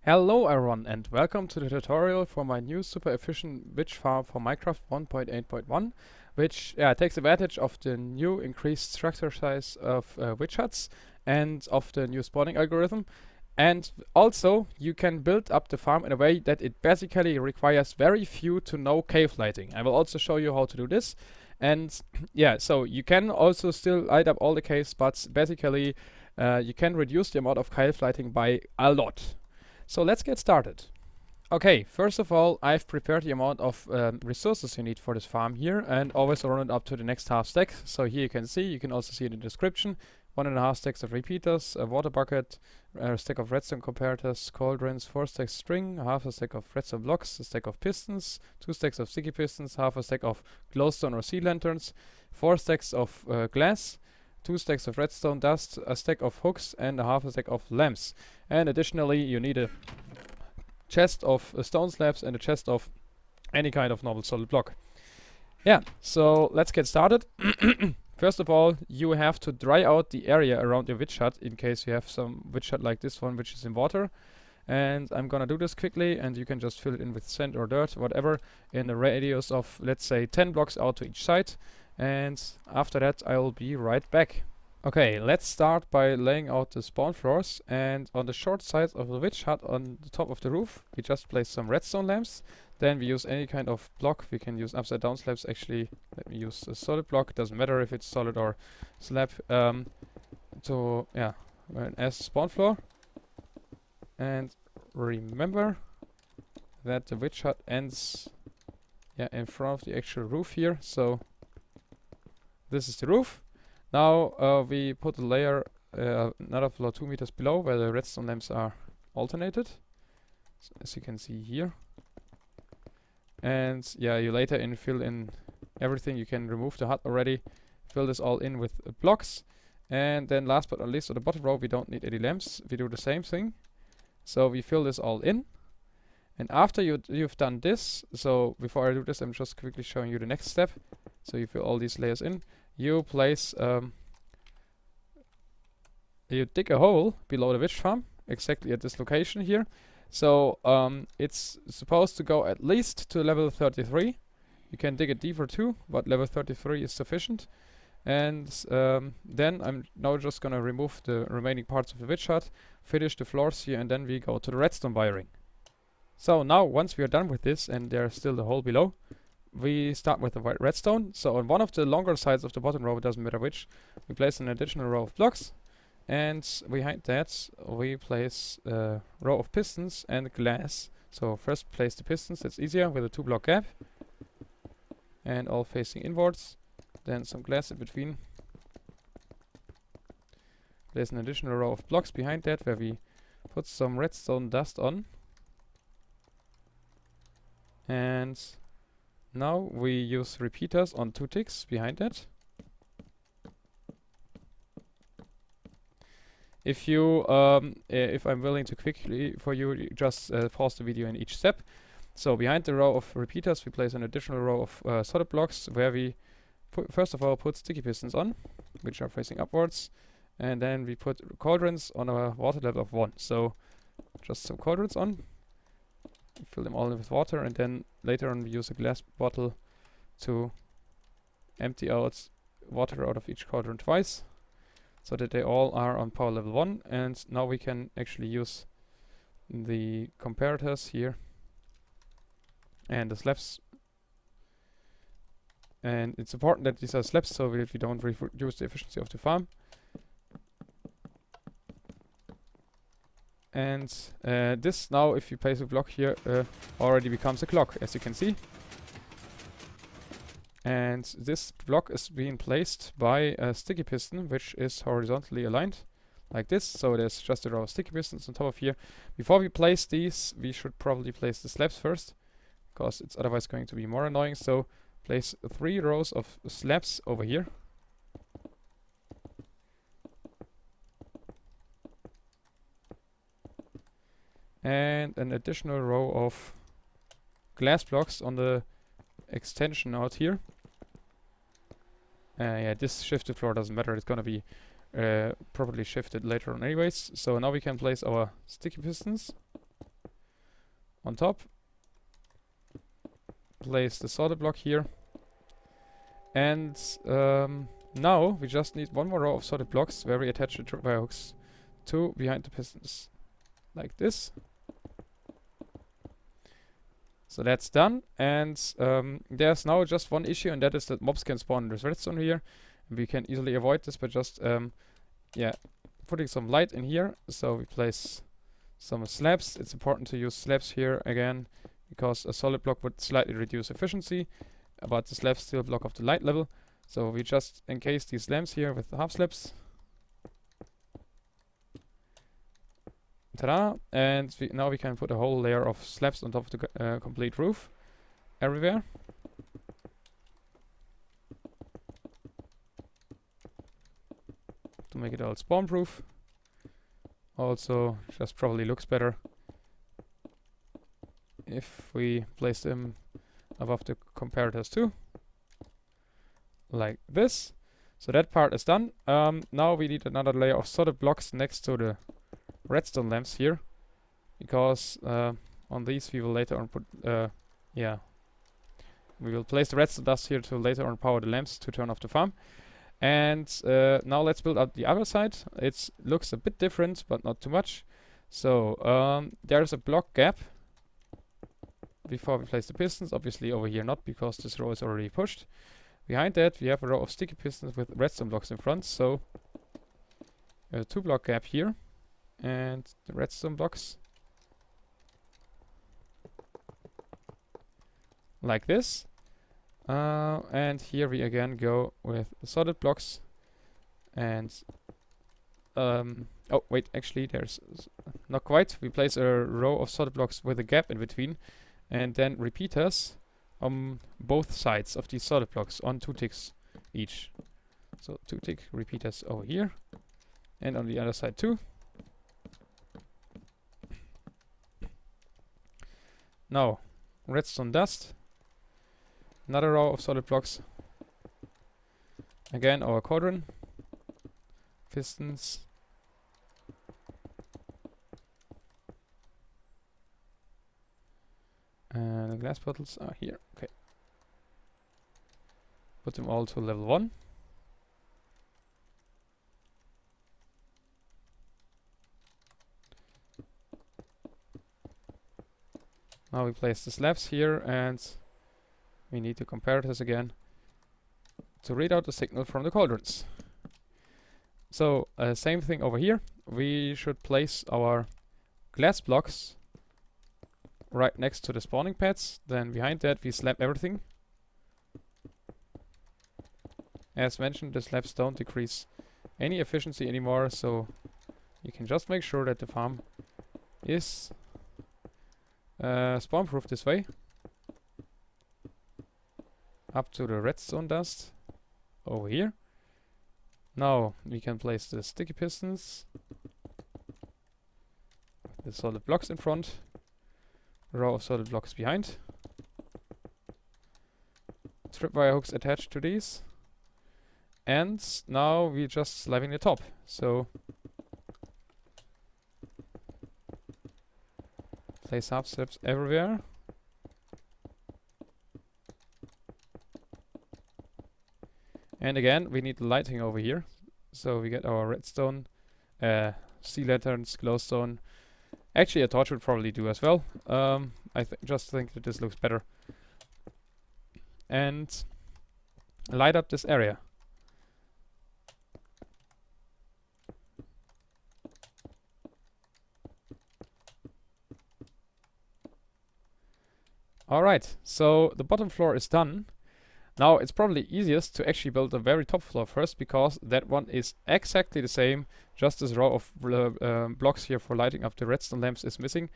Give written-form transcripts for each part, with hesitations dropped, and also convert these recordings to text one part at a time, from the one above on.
Hello everyone and welcome to the tutorial for my new super efficient witch farm for Minecraft 1.8.1, which takes advantage of the new increased structure size of witch huts and of the new spawning algorithm. And also you can build up the farm in a way that it basically requires very few to no cave lighting. I will also show you how to do this. And so you can also still light up all the caves, but basically you can reduce the amount of cave lighting by a lot. So let's get started. Okay, first of all, I've prepared the amount of resources you need for this farm here and always run it up to the next half stack. So here you can also see in the description, 1.5 stacks of repeaters, a water bucket, a stack of redstone comparators, cauldrons, 4 stacks string, half a stack of redstone blocks, a stack of pistons, 2 stacks of sticky pistons, half a stack of glowstone or sea lanterns, 4 stacks of glass, 2 stacks of redstone dust, a stack of hooks, and a half a stack of lamps. And additionally, you need a chest of stone slabs and a chest of any kind of normal solid block. Yeah, so let's get started. First of all, you have to dry out the area around your witch hut in case you have some witch hut like this one, which is in water. And I'm gonna do this quickly, and you can just fill it in with sand or dirt, whatever, in a radius of, let's say, 10 blocks out to each side. And after that I'll be right back. Okay, let's start by laying out the spawn floors, and on the short side of the witch hut on the top of the roof we just place some redstone lamps. Then we use any kind of block. We can use upside down slabs. Actually, let me use a solid block, it doesn't matter if it's solid or slab, as spawn floor. And remember that the witch hut ends in front of the actual roof here, so this is the roof. Now we put a layer another floor 2 meters below where the redstone lamps are alternated, so as you can see here. And you later fill in everything. You can remove the hut already, fill this all in with blocks. And then last but not least, on the bottom row we don't need any lamps. We do the same thing. So we fill this all in. And after you've done this, so before I do this I'm just quickly showing you the next step. So you fill all these layers in. You place, you dig a hole below the witch farm, exactly at this location here. So it's supposed to go at least to level 33. You can dig it deeper too, but level 33 is sufficient. And then I'm now just gonna remove the remaining parts of the witch hut, finish the floors here, and then we go to the redstone wiring. So now once we are done with this, and there's still the hole below, we start with the white redstone. So on one of the longer sides of the bottom row, it doesn't matter which, we place an additional row of blocks, and behind that we place a row of pistons and glass. So first place the pistons, that's easier with a 2 block gap and all facing inwards, then some glass in between. Place an additional row of blocks behind that where we put some redstone dust on. And now we use repeaters on 2 ticks behind that. If I'm willing to quickly for you, just pause the video in each step. So behind the row of repeaters we place an additional row of solid blocks where we first of all put sticky pistons on, which are facing upwards, and then we put cauldrons on a water level of 1. So just some cauldrons on. Fill them all in with water, and then later on we use a glass bottle to empty out water out of each cauldron twice, so that they all are on power level 1. And now we can actually use the comparators here and the slabs. And it's important that these are slabs so that we don't reduce the efficiency of the farm. And this now, if you place a block here, already becomes a clock, as you can see. And this block is being placed by a sticky piston, which is horizontally aligned, like this. So there's just a row of sticky pistons on top of here. Before we place these, we should probably place the slabs first, because it's otherwise going to be more annoying. So place 3 rows of slabs over here. And an additional row of glass blocks on the extension out here. This shifted floor doesn't matter, it's gonna be properly shifted later on anyways. So now we can place our sticky pistons. on top. Place the solid block here. And now we just need one more row of solid blocks where we attach the tripwire hooks to behind the pistons. Like this. So that's done. And there's now just one issue, and that is that mobs can spawn in this redstone here. And we can easily avoid this by just putting some light in here. So we place some slabs. It's important to use slabs here again, because a solid block would slightly reduce efficiency, but the slabs still block off the light level. So we just encase these lamps here with the half slabs. Ta-da! And now we can put a whole layer of slabs on top of the complete roof everywhere. To make it all spawn proof. Also, just probably looks better if we place them above the comparators too. Like this. So that part is done. Now we need another layer of solid blocks next to the redstone lamps here, because on these we will later on put we will place the redstone dust here to later on power the lamps to turn off the farm. And now let's build up the other side. It looks a bit different, but not too much. So there's a block gap before we place the pistons. Obviously over here not, because this row is already pushed. Behind that we have a row of sticky pistons with redstone blocks in front. So a 2 block gap here. And the redstone blocks like this. And here we again go with the solid blocks. And oh wait, actually there's not quite. We place a row of solid blocks with a gap in between, and then repeaters on both sides of these solid blocks on 2 ticks each. So 2 tick repeaters over here, and on the other side too. Now, redstone dust. Another row of solid blocks. Again, our cauldron. Pistons. And the glass bottles are here. Okay. Put them all to level 1. Now we place the slabs here, and we need the comparators again to read out the signal from the cauldrons. So same thing over here. We should place our glass blocks right next to the spawning pads. Then behind that we slab everything. As mentioned, the slabs don't decrease any efficiency anymore, so you can just make sure that the farm is spawn proof this way. Up to the redstone dust over here. Now we can place the sticky pistons, the solid blocks in front, row of solid blocks behind, tripwire hooks attached to these, and now we're just slabbing the top. So place half slabs everywhere. And again, we need lighting over here. So we get our redstone, sea lanterns, glowstone. Actually, a torch would probably do as well. I just think that this looks better. And light up this area. Alright, so the bottom floor is done. Now it's probably easiest to actually build the very top floor first, because that one is exactly the same. Just this row of blocks here for lighting up the redstone lamps is missing.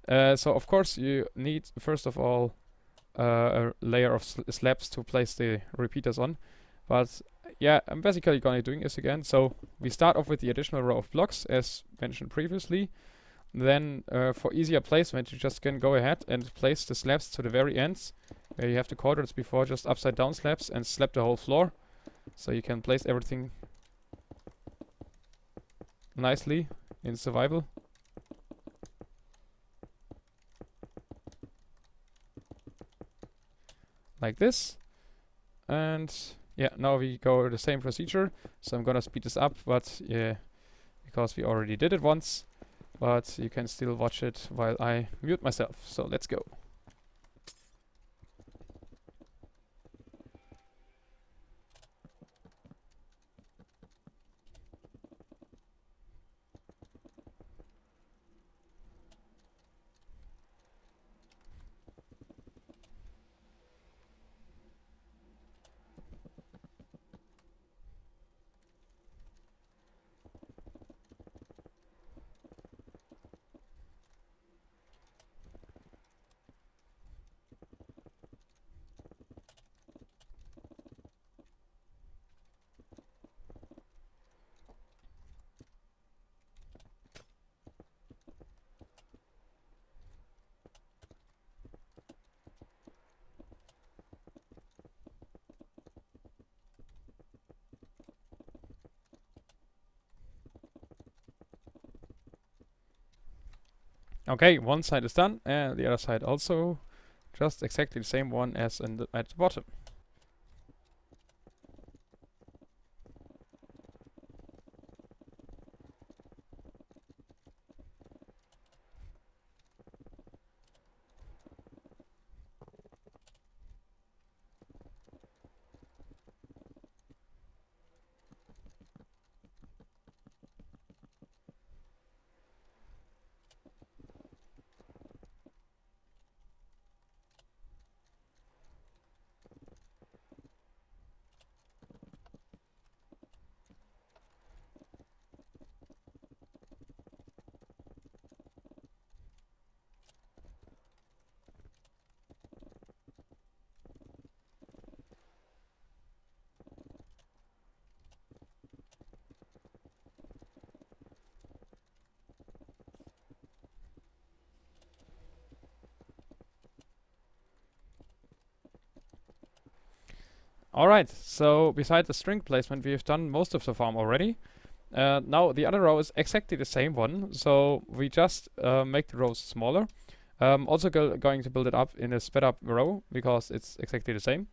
So of course you need first of all a layer of slabs to place the repeaters on. But yeah, I'm basically gonna doing this again. So we start off with the additional row of blocks as mentioned previously. Then for easier placement you just can go ahead and place the slabs to the very ends, where you have the cauldrons before, just upside down slabs, and slab the whole floor. So you can place everything nicely in survival. like this. And yeah, now we go the same procedure. So I'm gonna speed this up, but yeah, because we already did it once. But you can still watch it while I mute myself. So let's go. Okay, one side is done, and the other side also. Just exactly the same one as at the bottom. Alright, so beside the string placement, we've done most of the farm already. Now the other row is exactly the same one, so we just make the rows smaller. Also going to build it up in a sped up row, because it's exactly the same.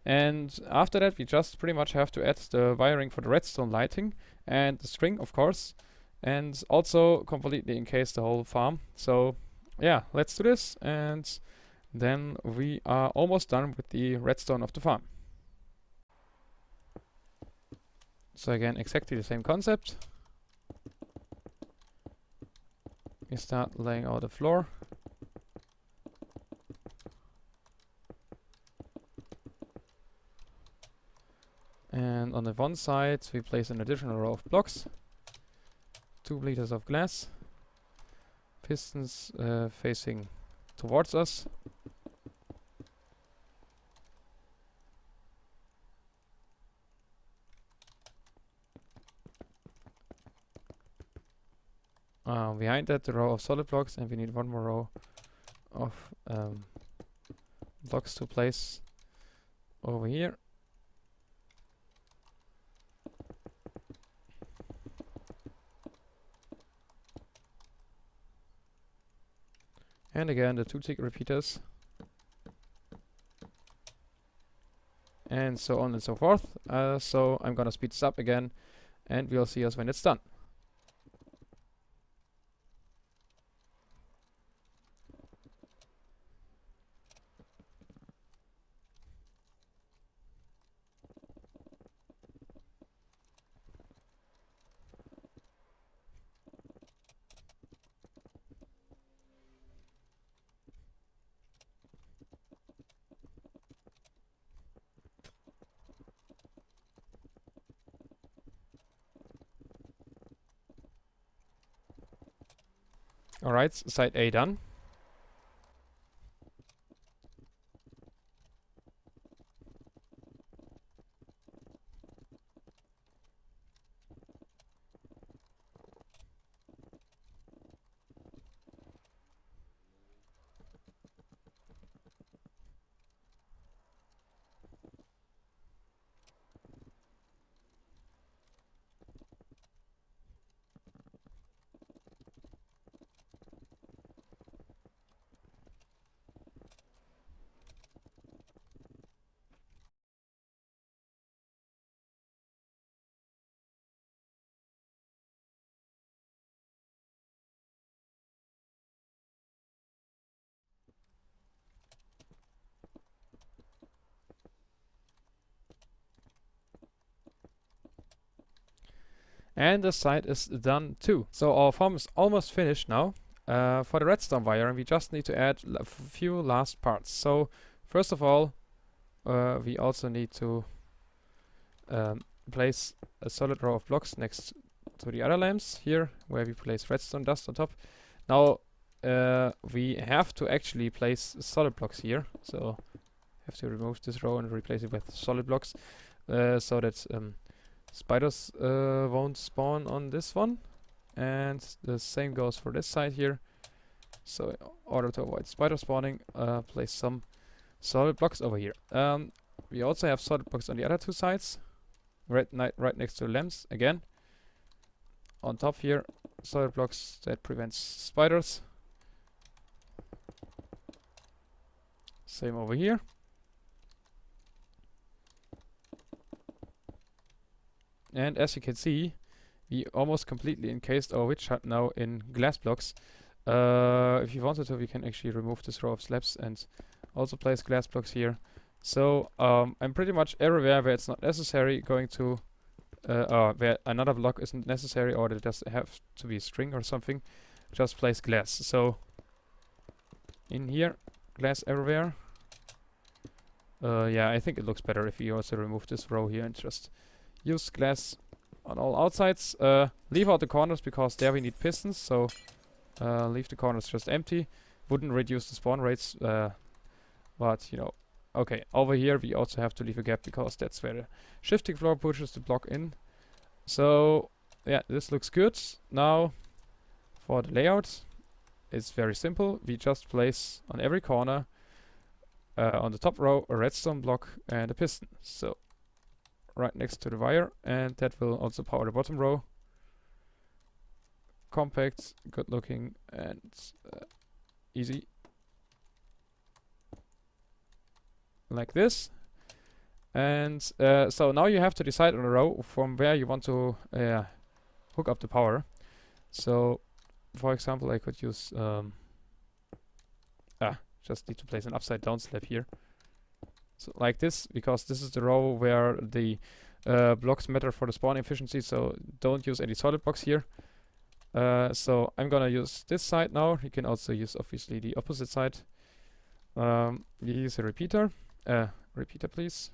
And after that, we just pretty much have to add the wiring for the redstone lighting and the string, of course, and also completely encase the whole farm. So yeah, let's do this, and then we are almost done with the redstone of the farm. So again, exactly the same concept. We start laying out the floor. And on the one side, we place an additional row of blocks. 2 liters of glass. Pistons facing towards us. Behind that, the row of solid blocks, and we need one more row of blocks to place over here. And again, the 2 tick repeaters. And so on and so forth. So I'm gonna speed this up again, and we'll see us when it's done. Alright, side A done. And the side is done too. So our farm is almost finished now. For the redstone wire, we just need to add a few last parts. So first of all, we also need to place a solid row of blocks next to the other lamps here, where we place redstone dust on top. Now we have to actually place solid blocks here, so have to remove this row and replace it with solid blocks, so that spiders won't spawn on this one. And the same goes for this side here. So in order to avoid spider spawning, place some solid blocks over here. We also have solid blocks on the other two sides, right next to the lamps again. On top here, solid blocks that prevents spiders. Same over here. And as you can see, we almost completely encased our witch hut now in glass blocks. If you wanted to, we can actually remove this row of slabs and also place glass blocks here. So I'm pretty much everywhere where it's not necessary going to, where another block isn't necessary, or it does have to be string or something, just place glass. So in here, glass everywhere. Yeah, I think it looks better if we also remove this row here and just use glass on all outsides. Leave out the corners because there we need pistons, so leave the corners just empty. Wouldn't reduce the spawn rates, but you know. Okay, over here we also have to leave a gap because that's where the shifting floor pushes the block in. So yeah, this looks good. Now for the layout, it's very simple. We just place on every corner, on the top row, a redstone block and a piston. So right next to the wire, and that will also power the bottom row. Compact, good looking, and easy. Like this. And so now you have to decide on a row from where you want to hook up the power. So for example, I could use just need to place an upside down slab here. So like this, because this is the row where the blocks matter for the spawn efficiency, so don't use any solid blocks here. So I'm gonna use this side now. You can also use obviously the opposite side. We use a repeater. Repeater please.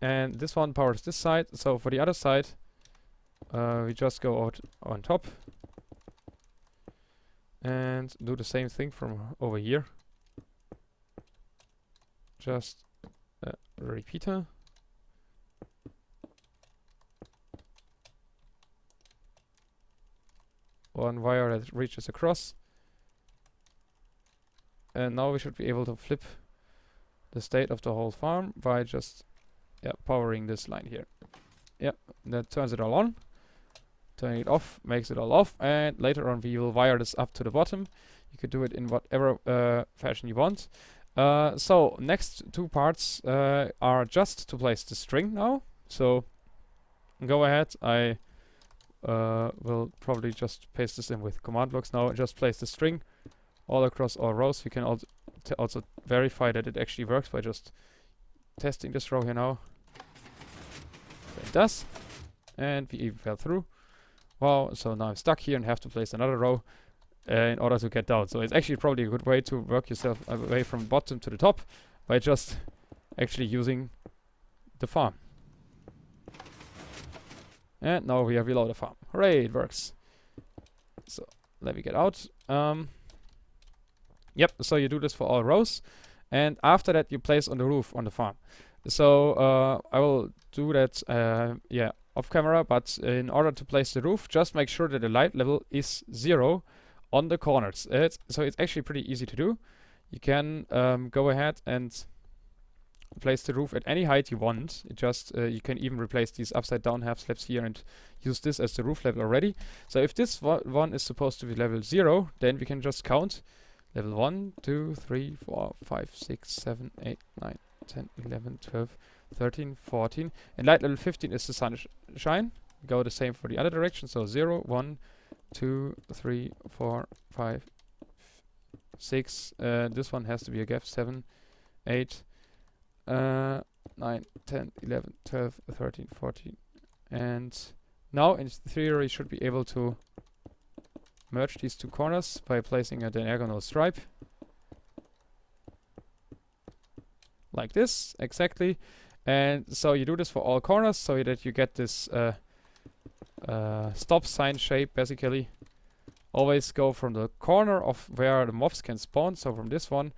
And this one powers this side. So for the other side, we just go out on top and do the same thing from over here. Just a repeater. One wire that reaches across. And now we should be able to flip the state of the whole farm by just powering this line here. Yep, that turns it all on. Turning it off makes it all off, and later on we will wire this up to the bottom. You could do it in whatever fashion you want. So next two parts are just to place the string now. So go ahead, I will probably just paste this in with command blocks now. Just place the string all across all rows. We can also verify that it actually works by just testing this row here now. So it does, and we even fell through. Wow, so now I'm stuck here and have to place another row in order to get down. So it's actually probably a good way to work yourself away from bottom to the top by just actually using the farm. And now we have reloaded the farm. Hooray, it works. So let me get out. Yep, so you do this for all rows, and after that you place on the roof on the farm. So I will do that off camera, but in order to place the roof, just make sure that the light level is 0 on the corners. So it's actually pretty easy to do. You can go ahead and place the roof at any height you want. It just you can even replace these upside down half slabs here and use this as the roof level already. So if this one is supposed to be level 0, then we can just count level 1, 2, 3, 4, 5, 6, 7, 8, 9, 10, 11, 12, 13, 14. And light level 15 is the sunshine. Go the same for the other direction. So 0, 1, 2, 3, 4, 5, 6. This one has to be a gap. 7, 8, 9, 9, 10, 11, 12, 13, 14. And now in theory you should be able to merge these two corners by placing a diagonal stripe. Like this, exactly. And so you do this for all corners so that you get this stop sign shape basically. Always go from the corner of where the mobs can spawn, so from this one.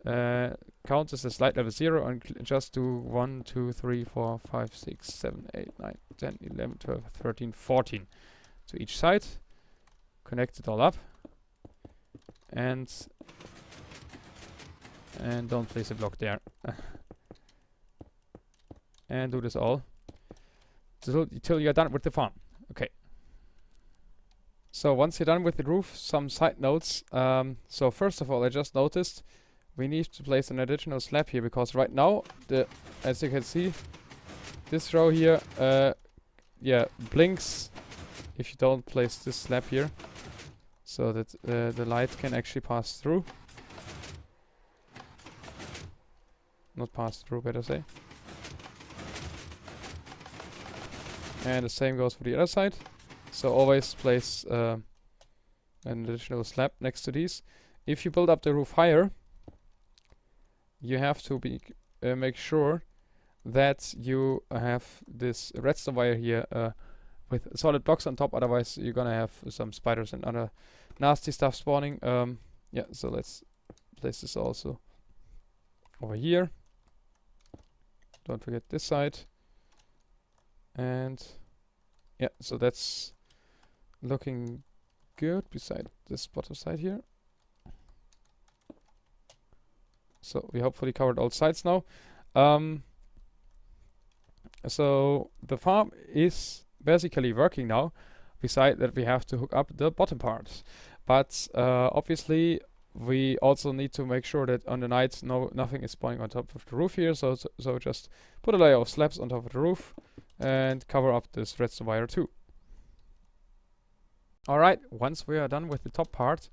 Count as a slide level 0 and just do 1, 2, 3, 4, 5, 6, 7, 8, 9, 10, 11, 12, 13, 14 to each side. Connect it all up. And don't place a block there. And do this all till you're done with the farm. Okay. So once you're done with the roof, some side notes. So first of all, I just noticed we need to place an additional slab here because right now, as you can see, this row here, blinks if you don't place this slab here, so that the light can actually pass through. Not pass through, better say. And the same goes for the other side. So always place an additional slab next to these. If you build up the roof higher, you have to make sure that you have this redstone wire here with solid blocks on top. Otherwise, you're gonna have some spiders and other nasty stuff spawning. Yeah, so let's place this also over here. Don't forget this side. And yeah, so that's looking good beside this bottom side here. So we hopefully covered all sides now. So the farm is basically working now, beside that we have to hook up the bottom part. But obviously we also need to make sure that on the night nothing is spawning on top of the roof here. So just put a layer of slabs on top of the roof and cover up this redstone wire too. Alright, once we are done with the top part,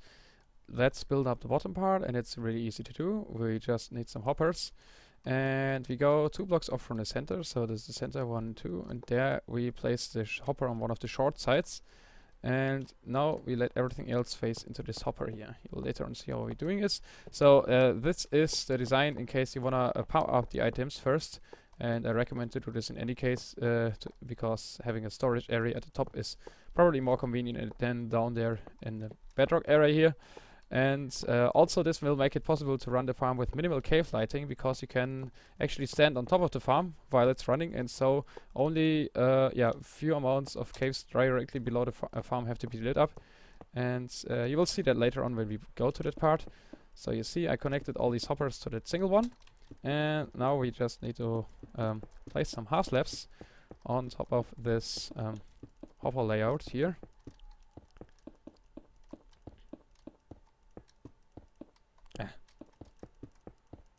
let's build up the bottom part, and it's really easy to do. We just need some hoppers, and we go 2 blocks off from the center. So this is the center, 1, 2, and there we place the hopper on one of the short sides. And now we let everything else face into this hopper here. You'll later on see how we're doing this. So this is the design in case you wanna power up the items first. And I recommend to do this in any case because having a storage area at the top is probably more convenient than down there in the bedrock area here. And also this will make it possible to run the farm with minimal cave lighting, because you can actually stand on top of the farm while it's running, and so only few amounts of caves directly below the farm have to be lit up. And you will see that later on when we go to that part. So you see I connected all these hoppers to that single one, and now we just need to place some half slabs on top of this hopper layout here.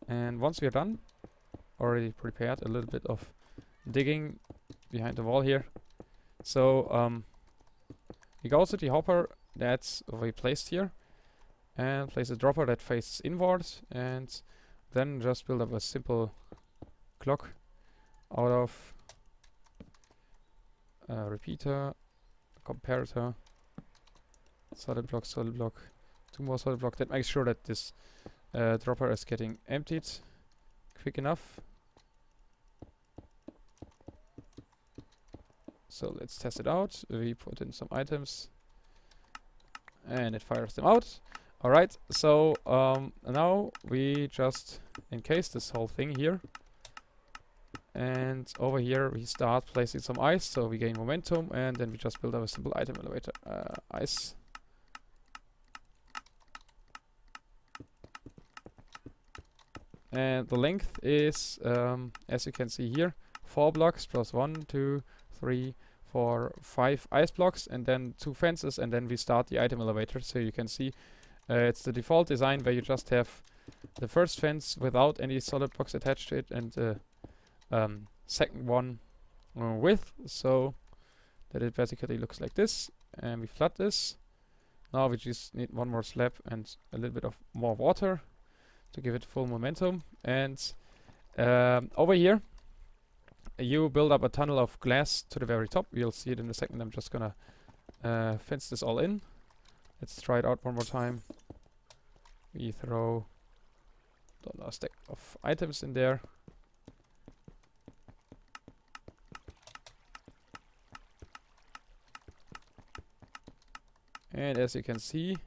And once we are done, already prepared a little bit of digging behind the wall here. So we go to the hopper that we placed here and place a dropper that faces inwards, and then just build up a simple clock out of a repeater, a comparator, solid block, 2 more solid block. That makes sure that this dropper is getting emptied quick enough. So let's test it out. We put in some items and it fires them out. Alright, so now we just encase this whole thing here. And over here we start placing some ice, so we gain momentum, and then we just build up a simple item elevator. Ice. And the length is, as you can see here, 4 blocks plus 1, 2, 3, 4, 5 ice blocks, and then 2 fences, and then we start the item elevator. So you can see it's the default design where you just have the first fence without any solid blocks attached to it, and the second one with, so that it basically looks like this. And we flood this. Now we just need 1 more slab and a little bit of more water to give it full momentum. And over here you build up a tunnel of glass to the very top. You'll see it in a second. I'm just gonna fence this all in. Let's try it out one more time. We throw a stack of items in there. And as you can see,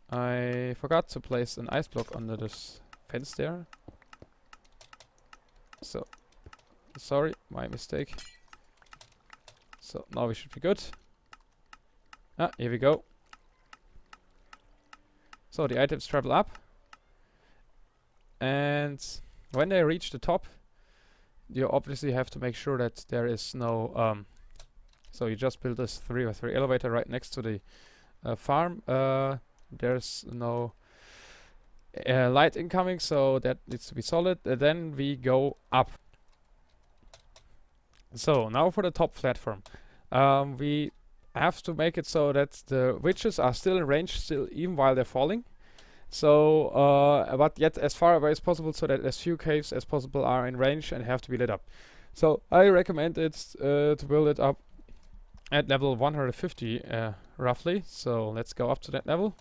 I forgot to place an ice block under this fence there. So, sorry, my mistake. So now we should be good. Ah, here we go. So the items travel up. And when they reach the top, you obviously have to make sure that there is no... so you just build this 3x3 elevator right next to the farm. There's no light incoming, so that needs to be solid. Then we go up. So now for the top platform. We have to make it so that the witches are still in range, still even while they're falling. So, but yet as far away as possible, so that as few caves as possible are in range and have to be lit up. So I recommend it to build it up at level 150 roughly. So let's go up to that level.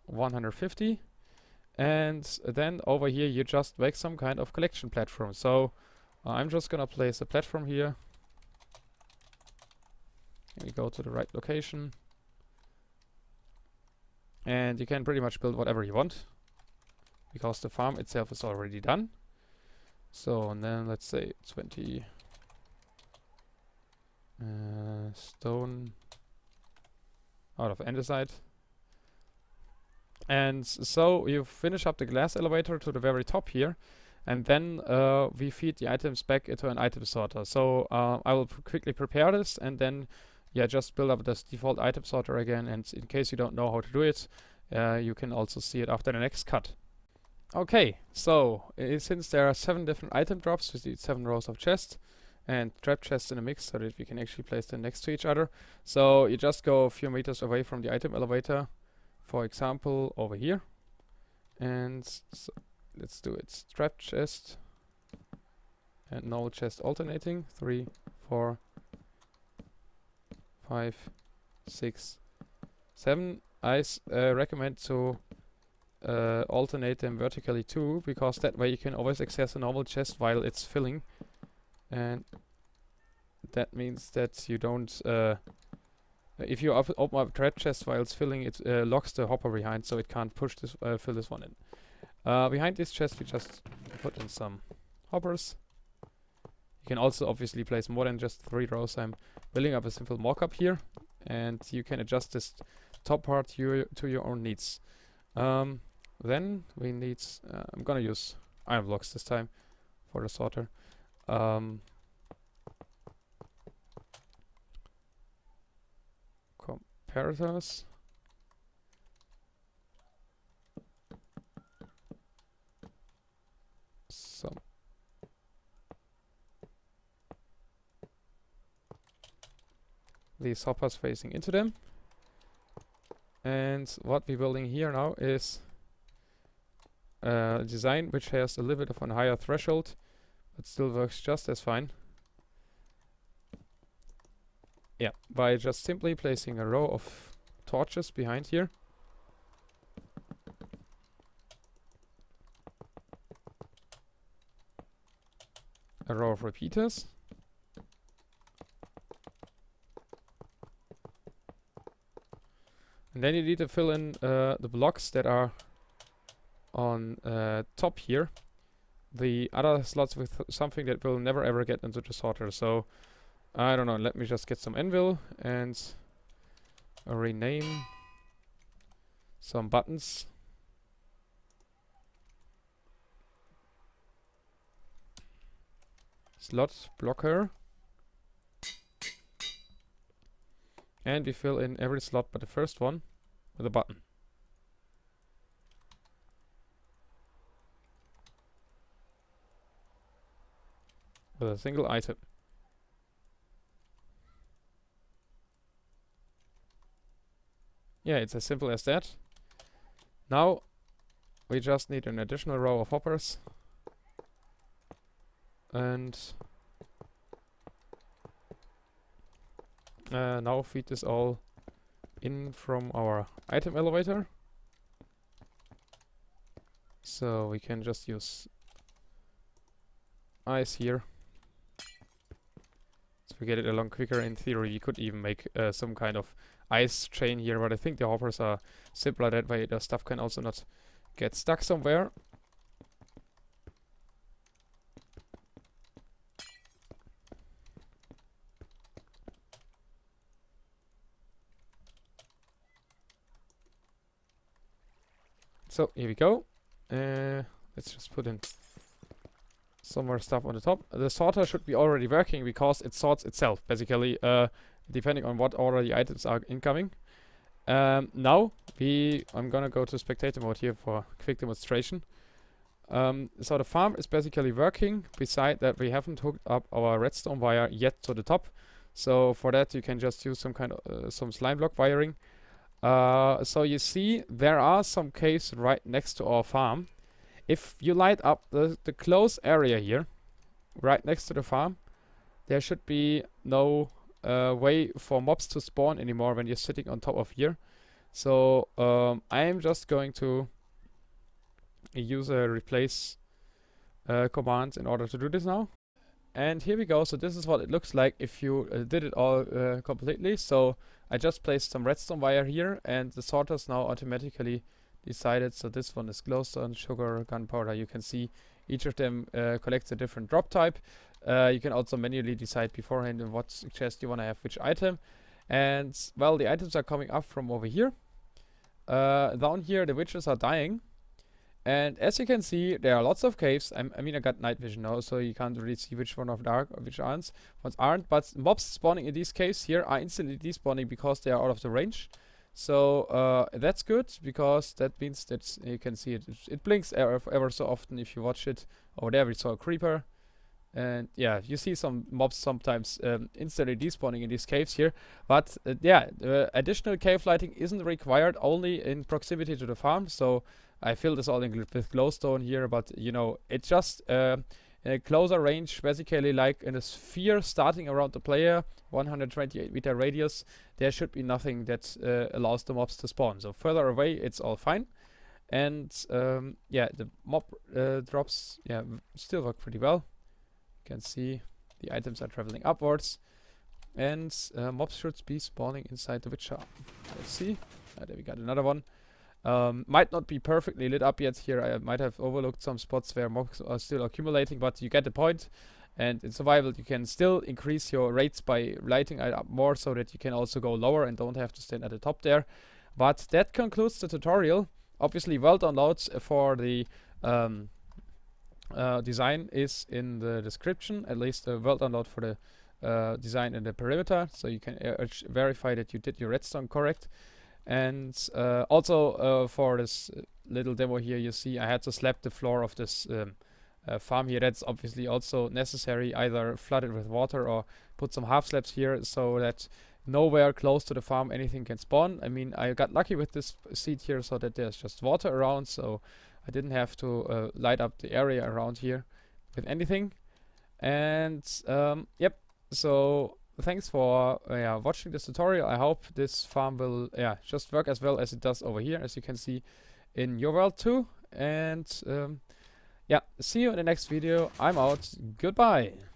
150. And then over here you just make some kind of collection platform. So I'm just gonna place a platform here. We go to the right location. And you can pretty much build whatever you want, because the farm itself is already done. So, and then let's say 20 stone out of andesite. And so you finish up the glass elevator to the very top here, and then we feed the items back into an item sorter. So I will quickly prepare this, and then just build up this default item sorter again. And in case you don't know how to do it, you can also see it after the next cut. Okay, so since there are 7 different item drops with the 7 rows of chests and trap chests in a mix, so that we can actually place them next to each other. So you just go a few meters away from the item elevator, for example over here, and so let's do it. Trap chest and normal chest alternating. 3, 4, 5, 6, 7. I recommend to alternate them vertically too, because that way you can always access a normal chest while it's filling, and that means that you don't if you open up a trap chest while it's filling, it locks the hopper behind, so it can't push this fill this one in. Behind this chest we just put in some hoppers. You can also obviously place more than just 3 rows. I'm building up a simple mockup here, and you can adjust this top part to your own needs. Then we need, I'm gonna use iron blocks this time for the sorter. Comparators. Some these hoppers facing into them. And what we're building here now is a design which has a little bit of a higher threshold, but still works just as fine. Yeah, by just simply placing a row of torches behind here. A row of repeaters. And then you need to fill in the blocks that are on top here. The other slots with something that will never ever get into the sorter. So I don't know, let me just get some anvil and rename some buttons. Slot blocker. And we fill in every slot but the first one with a button. With a single item. Yeah, it's as simple as that. Now we just need an additional row of hoppers. and now feed this all in from our item elevator. So we can just use ice here. So we get it along quicker. In theory, you could even make some kind of ice chain here, but I think the hoppers are simpler that way. The stuff can also not get stuck somewhere. So here we go. Let's just put in some more stuff on the top. The sorter should be already working because it sorts itself, basically, depending on what order the items are incoming. Now, I'm gonna go to spectator mode here for a quick demonstration. So the farm is basically working. Beside that, we haven't hooked up our redstone wire yet to the top. So for that, you can just use some kind of some slime block wiring. So you see, there are some caves right next to our farm. If you light up the close area here, right next to the farm, there should be no way for mobs to spawn anymore when you're sitting on top of here. So I am just going to use a replace command in order to do this now. And here we go. So this is what it looks like if you did it all completely. So I just placed some redstone wire here, and the sorters now automatically decided. So this one is glowstone, sugar, gunpowder. You can see each of them collects a different drop type. You can also manually decide beforehand in what chest you want to have which item. And well, the items are coming up from over here. Down here the witches are dying. And as you can see, there are lots of caves. I mean, I got night vision now, so you can't really see which one are dark or which ones aren't. But mobs spawning in these caves here are instantly despawning because they are out of the range. So that's good, because that means that you can see it. It blinks ever so often if you watch it. Over there we saw a creeper. And yeah, you see some mobs sometimes instantly despawning in these caves here. But yeah, additional cave lighting isn't required, only in proximity to the farm. So I fill this all in with glowstone here, but you know, it's just in a closer range, basically like in a sphere starting around the player, 128 meter radius, there should be nothing that allows the mobs to spawn. So further away, it's all fine. And yeah, the mob drops still work pretty well. You can see the items are traveling upwards, and mobs should be spawning inside the witch farm. Let's see. There we got another one. Might not be perfectly lit up yet here. I might have overlooked some spots where mobs are still accumulating, but you get the point. And in survival, you can still increase your rates by lighting it up more, so that you can also go lower and don't have to stand at the top there. But that concludes the tutorial. Obviously, world downloads for the design is in the description, at least the world download for the design and the perimeter, so you can verify that you did your redstone correct. And also for this little demo here, you see I had to slap the floor of this farm here. That's obviously also necessary, either flood it with water or put some half slabs here so that nowhere close to the farm anything can spawn. I mean, I got lucky with this seed here so that there's just water around, so I didn't have to light up the area around here with anything. And yep, so thanks for watching this tutorial. I hope this farm will just work as well as it does over here, as you can see in your world too. And yeah, see you in the next video. I'm out. Goodbye.